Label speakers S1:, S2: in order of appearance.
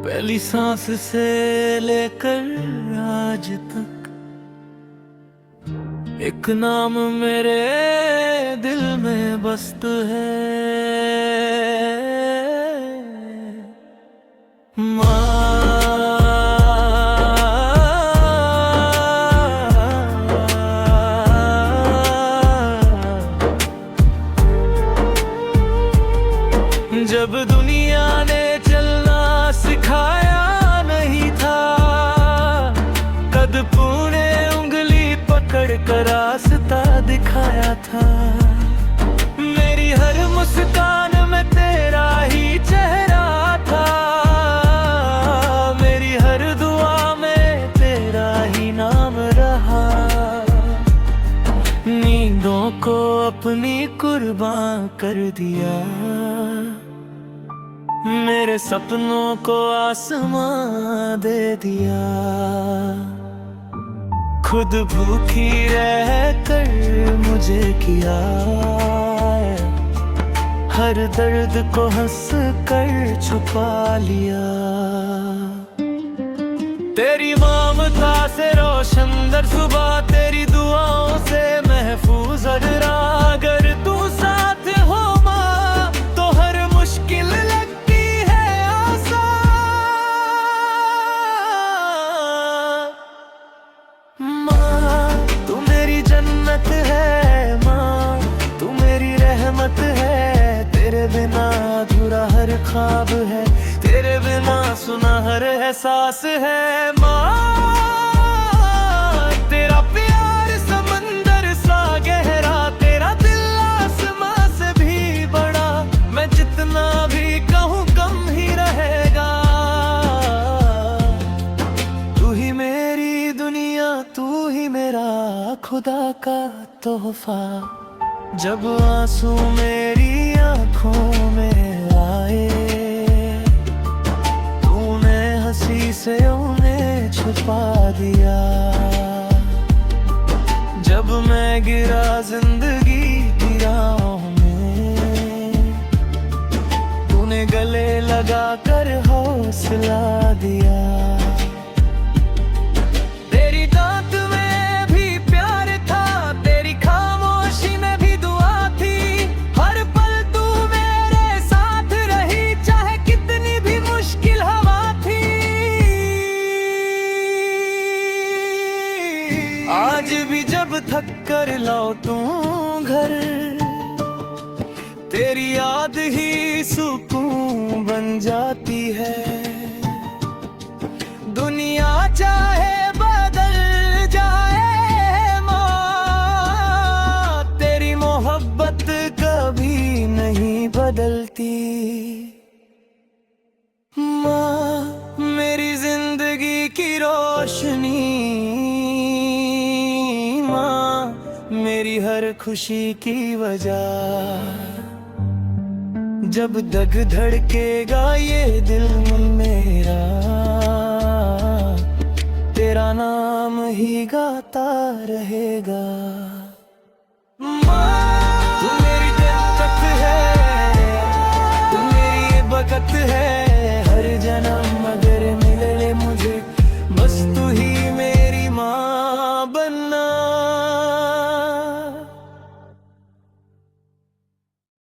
S1: पहली सांस से लेकर आज तक एक नाम मेरे दिल में बस्त है, माँ। जब दुनिया ने चलना सिखाया नहीं था, कद तूने उंगली पकड़ कर रास्ता दिखाया था। मेरी हर मुस्कान में तेरा ही चेहरा था, मेरी हर दुआ में तेरा ही नाम रहा। नींदों को अपनी कुर्बान कर दिया, मेरे सपनों को आसमां दे दिया। खुद भूखी रह कर मुझे किया, हर दर्द को हंस कर छुपा लिया। तेरी ममता से रोशन दर सुबह, तेरी दुआओं से महफूज हर राह। अगर तू साथ हो माँ तो हर मुश्किल लगती है आसान। माँ तू मेरी जन्नत है, माँ तू मेरी रहमत है। तेरे बिना अधूरा हर ख्वाब है, तेरे बिना सुना हर एहसास है। माँ तेरा प्यार समंदर सा गहरा, तेरा दिल आसमां से भी बड़ा। मैं जितना भी कहूँ कम ही रहेगा। तू ही मेरी दुनिया, तू ही मेरा खुदा का तोहफा। जब आंसू मेरी आंखों में आए, तूने हंसी से उन्हें छुपा दिया। जब मैं गिरा जिंदगी की राहों में, तूने गले लगा कर हौसला दिया। तेरी दांत में भी प्यार था, तेरी खामोशी में भी दुआ थी। हर पल तू मेरे साथ रही, चाहे कितनी भी मुश्किल हवा थी। आज भी जब थक कर लौटूं घर, तेरी याद ही सुकून बन जाती है। दुनिया चाहे बदल जाए माँ, तेरी मोहब्बत कभी नहीं बदलती। माँ मेरी जिंदगी की रोशनी, माँ मेरी हर खुशी की वजह। जब दग धड़केगा ये दिल मेरा, तेरा नाम ही गाता रहेगा।